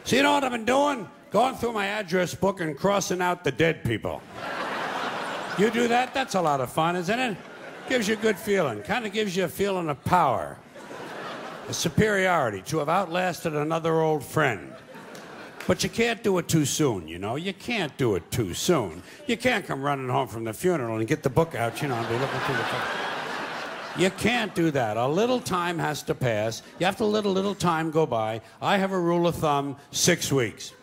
So you know what I've been doing? Going through my address book and crossing out the dead people. You do that? That's a lot of fun, isn't it? Gives you a good feeling. Kind of gives you a feeling of power. A superiority to have outlasted another old friend. But you can't do it too soon, you know? You can't do it too soon. You can't come running home from the funeral and get the book out, you know, and be looking through the book. You can't do that. A little time has to pass. You have to let a little time go by. I have a rule of thumb, 6 weeks.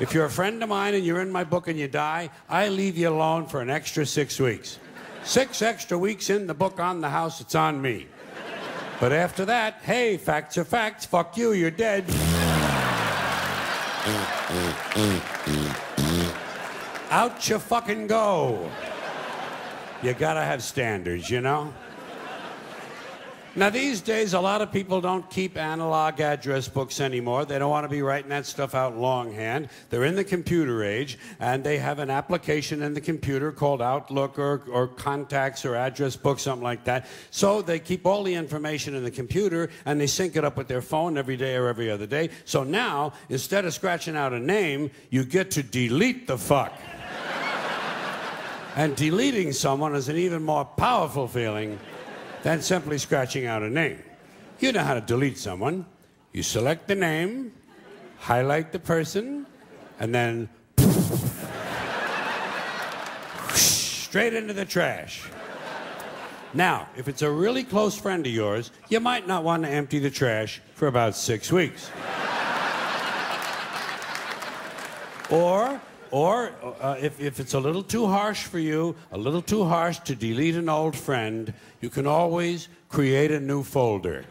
If you're a friend of mine and you're in my book and you die, I leave you alone for an extra 6 weeks. 6 extra weeks in the book on the house, it's on me. But after that, hey, facts are facts. Fuck you, you're dead. Out you fucking go. You gotta have standards, you know? Now, these days, a lot of people don't keep analog address books anymore. They don't want to be writing that stuff out longhand. They're in the computer age, and they have an application in the computer called Outlook or Contacts or Address Book, something like that. So they keep all the information in the computer, and they sync it up with their phone every day or every other day. So now, instead of scratching out a name, you get to delete the fuck. And deleting someone is an even more powerful feeling than simply scratching out a name. You know how to delete someone. You select the name, highlight the person, and then straight into the trash. Now, if it's a really close friend of yours, you might not want to empty the trash for about 6 weeks. Or if it's a little too harsh for you, a little too harsh to delete an old friend, you can always create a new folder.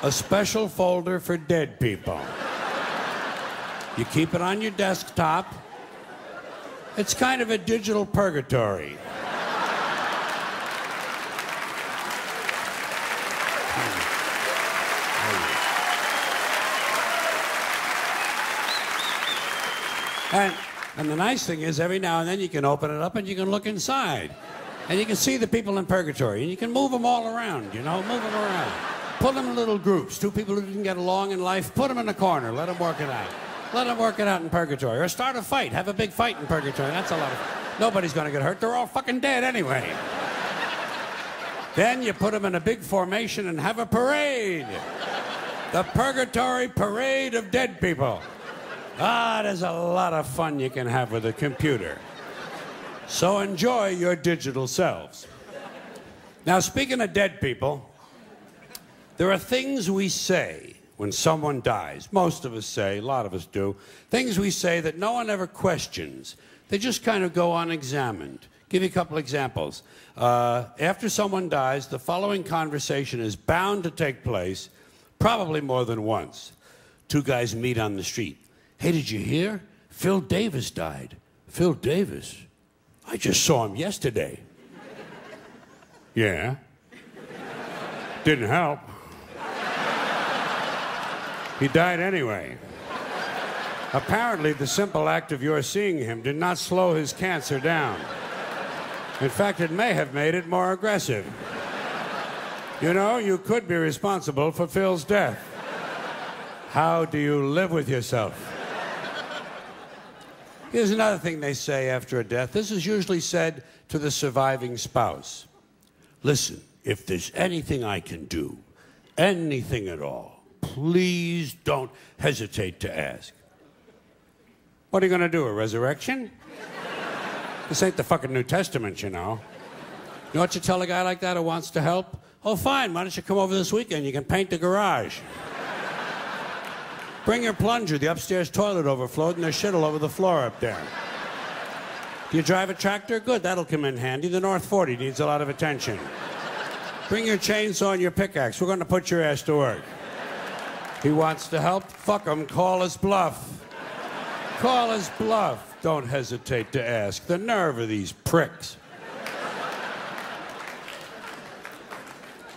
A special folder for dead people. You keep it on your desktop. It's kind of a digital purgatory. And the nice thing is, every now and then you can open it up and you can look inside. And you can see the people in purgatory. And you can move them all around, you know, move them around. Put them in little groups. 2 people who didn't get along in life, put them in a corner. Let them work it out. Let them work it out in purgatory. Or start a fight. Have a big fight in purgatory. That's a lot of fun. Nobody's going to get hurt. They're all fucking dead anyway. Then you put them in a big formation and have a parade. The Purgatory Parade of Dead People. Ah, there's a lot of fun you can have with a computer. So enjoy your digital selves. Now, speaking of dead people, there are things we say when someone dies. Most of us say, a lot of us do, things we say that no one ever questions. They just kind of go unexamined. Give you a couple examples. After someone dies, the following conversation is bound to take place, probably more than once. 2 guys meet on the street. Hey, did you hear? Phil Davis died. Phil Davis? I just saw him yesterday. Yeah. Didn't help. He died anyway. Apparently, the simple act of your seeing him did not slow his cancer down. In fact, it may have made it more aggressive. You know, you could be responsible for Phil's death. How do you live with yourself? Here's another thing they say after a death. This is usually said to the surviving spouse. Listen, if there's anything I can do, anything at all, please don't hesitate to ask. What are you going to do, a resurrection? This ain't the fucking New Testament, you know. You know what you tell a guy like that who wants to help? Oh, fine, why don't you come over this weekend? You can paint the garage. Bring your plunger. The upstairs toilet overflowed and there's shit all over the floor up there. Do you drive a tractor? Good, that'll come in handy. The North 40 needs a lot of attention. Bring your chainsaw and your pickaxe. We're going to put your ass to work. He wants to help? Fuck him. Call his bluff. Call his bluff. Don't hesitate to ask. The nerve of these pricks.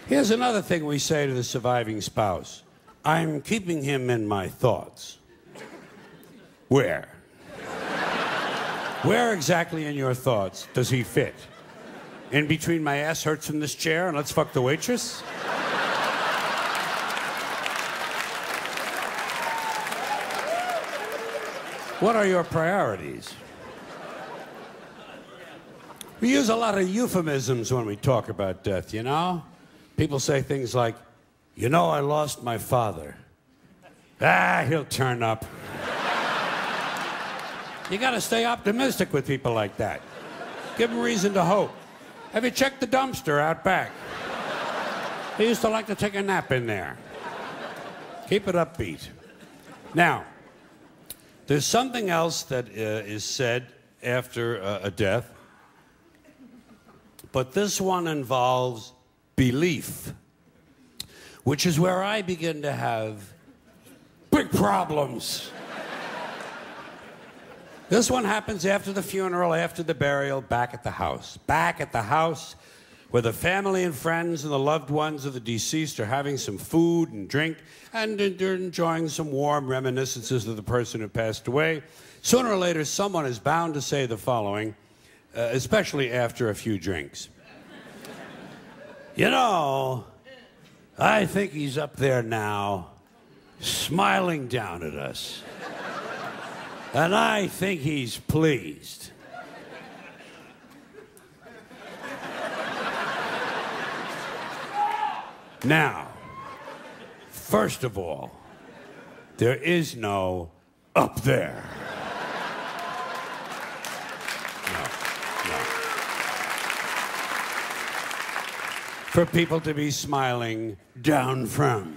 Here's another thing we say to the surviving spouse. I'm keeping him in my thoughts. Where? Where exactly in your thoughts does he fit? In between my ass hurts from this chair and let's fuck the waitress? What are your priorities? We use a lot of euphemisms when we talk about death, you know? People say things like, you know, I lost my father. Ah, he'll turn up. You gotta stay optimistic with people like that. Give them reason to hope. Have you checked the dumpster out back? He used to like to take a nap in there. Keep it upbeat. Now, there's something else that is said after a death, but this one involves belief, which is where I begin to have big problems. This one happens after the funeral, after the burial, back at the house. Back at the house, where the family and friends and the loved ones of the deceased are having some food and drink, and they're enjoying some warm reminiscences of the person who passed away. Sooner or later, someone is bound to say the following, especially after a few drinks. You know, I think he's up there now, smiling down at us. And I think he's pleased. Now, first of all, there is no up there. No. For people to be smiling down from.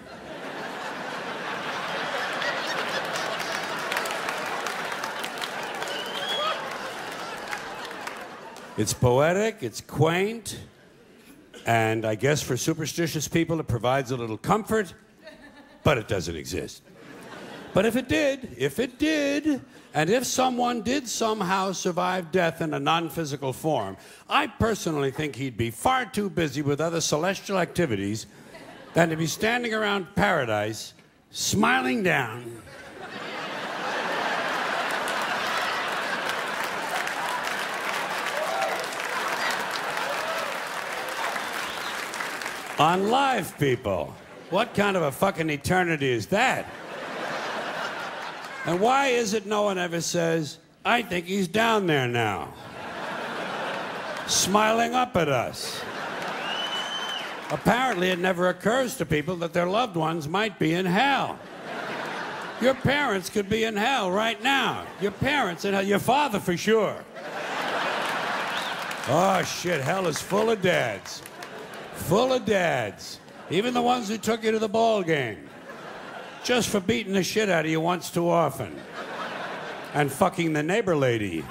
It's poetic, it's quaint, and I guess for superstitious people it provides a little comfort, but it doesn't exist. But if it did, and if someone did somehow survive death in a non-physical form, I personally think he'd be far too busy with other celestial activities than to be standing around paradise, smiling down. On live people. What kind of a fucking eternity is that? And why is it no one ever says, I think he's down there now, smiling up at us? Apparently it never occurs to people that their loved ones might be in hell. Your parents could be in hell right now. Your parents in hell, your father for sure. Oh shit, hell is full of dads. Full of dads. Even the ones who took you to the ball game. Just for beating the shit out of you once too often. And fucking the neighbor lady.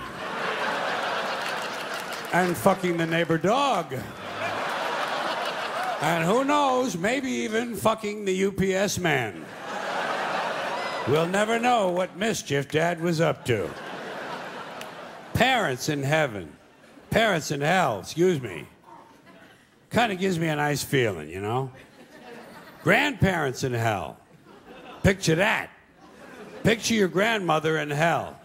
And fucking the neighbor dog. And who knows, maybe even fucking the UPS man. We'll never know what mischief Dad was up to. Parents in heaven. Parents in hell, excuse me. Kind of gives me a nice feeling, you know? Grandparents in hell. Picture that. Picture your grandmother in hell.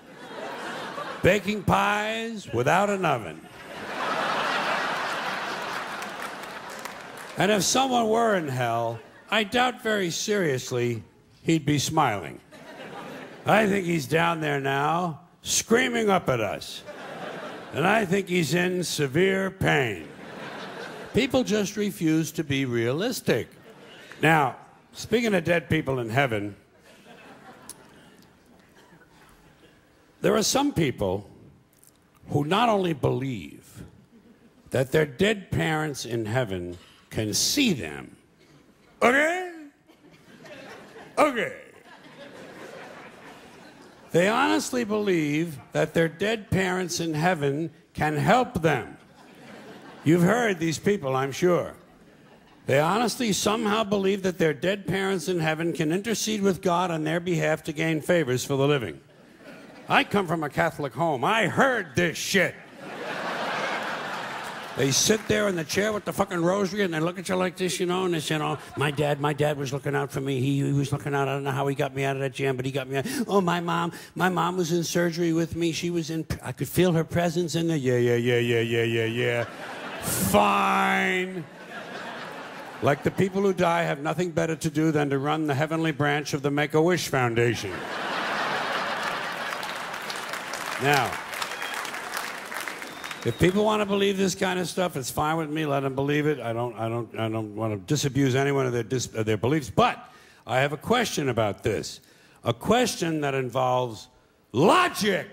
Baking pies without an oven. And if someone were in hell, I doubt very seriously he'd be smiling. I think he's down there now, screaming up at us. And I think he's in severe pain. People just refuse to be realistic. Now, speaking of dead people in heaven, there are some people who not only believe that their dead parents in heaven can see them. Okay? Okay. They honestly believe that their dead parents in heaven can help them. You've heard these people, I'm sure. They honestly somehow believe that their dead parents in heaven can intercede with God on their behalf to gain favors for the living. I come from a Catholic home. I heard this shit. They sit there in the chair with the fucking rosary and they look at you like this, you know, and they say, oh, my dad was looking out for me. He was looking out. I don't know how he got me out of that jam, but he got me out. Oh, my mom was in surgery with me. I could feel her presence in there. Yeah. Fine. Like the people who die have nothing better to do than to run the heavenly branch of the Make-A-Wish Foundation. Now, if people want to believe this kind of stuff, it's fine with me. Let them believe it. I don't want to disabuse anyone of their beliefs. But I have a question about this. A question that involves logic.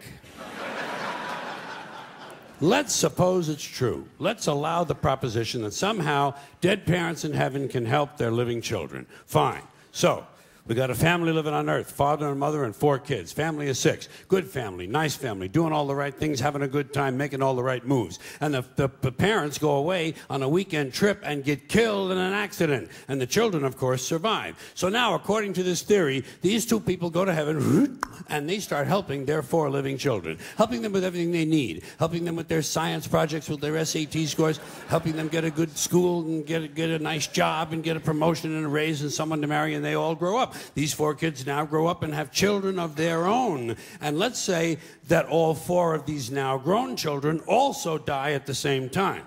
Let's suppose it's true. Let's allow the proposition that somehow dead parents in heaven can help their living children. Fine. So, we got a family living on earth, father and mother and 4 kids. Family of 6. Good family, nice family, doing all the right things, having a good time, making all the right moves. And the parents go away on a weekend trip and get killed in an accident. And the children, of course, survive. So now, according to this theory, these 2 people go to heaven and they start helping their 4 living children. Helping them with everything they need. Helping them with their science projects, with their SAT scores. Helping them get a good school and get a nice job and get a promotion and a raise and someone to marry, and they all grow up. These 4 kids now grow up and have children of their own. And let's say that all 4 of these now grown children also die at the same time.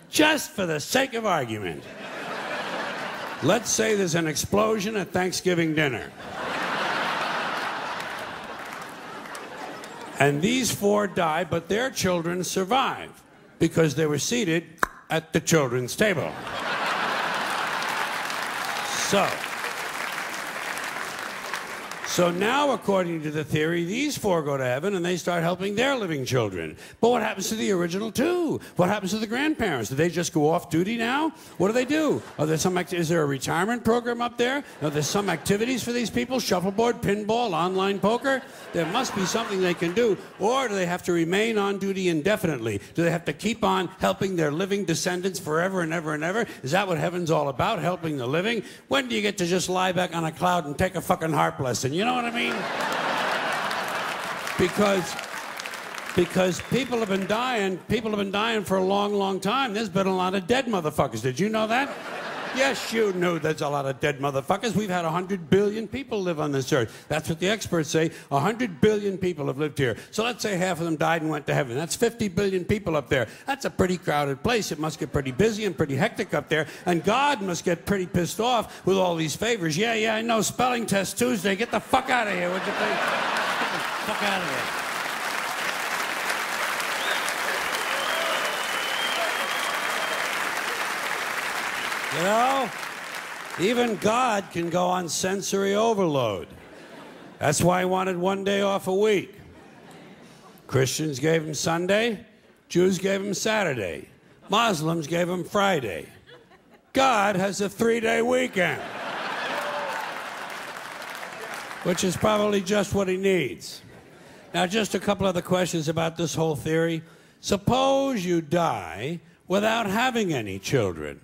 Just for the sake of argument. Let's say there's an explosion at Thanksgiving dinner. And these 4 die, but their children survive because they were seated at the children's table. So now, according to the theory, these 4 go to heaven and they start helping their living children. But what happens to the original 2? What happens to the grandparents? Do they just go off duty now? What do? Is there a retirement program up there? Are there some activities for these people? Shuffleboard, pinball, online poker? There must be something they can do. Or do they have to remain on duty indefinitely? Do they have to keep on helping their living descendants forever and ever and ever? Is that what heaven's all about, helping the living? When do you get to just lie back on a cloud and take a fucking harp lesson? You know what I mean? Because people have been dying for a long, long time. There's been a lot of dead motherfuckers. Did you know that? Yes, you knew there's a lot of dead motherfuckers. We've had 100 billion people live on this earth. That's what the experts say. 100 billion people have lived here. So let's say half of them died and went to heaven. That's 50 billion people up there. That's a pretty crowded place. It must get pretty busy and pretty hectic up there. And God must get pretty pissed off with all these favors. Yeah, I know. Spelling test Tuesday. Get the fuck out of here. What'd you think? Get the fuck out of here. You know, even God can go on sensory overload. That's why he wanted 1 day off a week. Christians gave him Sunday. Jews gave him Saturday. Muslims gave him Friday. God has a 3-day weekend. Which is probably just what he needs. Now, just a couple other questions about this whole theory. Suppose you die without having any children.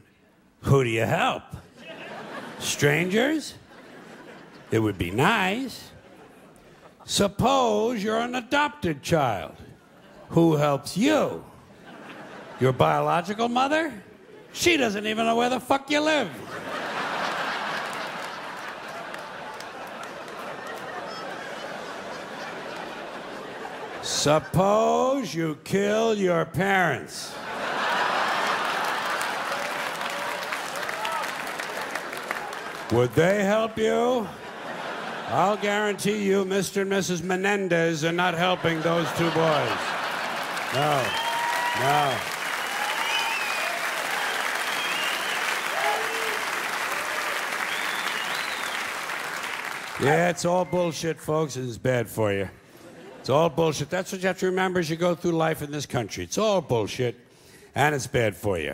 Who do you help? Strangers? It would be nice. Suppose you're an adopted child. Who helps you? Your biological mother? She doesn't even know where the fuck you live. Suppose you kill your parents. Would they help you? I'll guarantee you Mr. and Mrs. Menendez are not helping those 2 boys. No. Yeah, it's all bullshit, folks. It's bad for you. It's all bullshit. That's what you have to remember as you go through life in this country. It's all bullshit, and it's bad for you.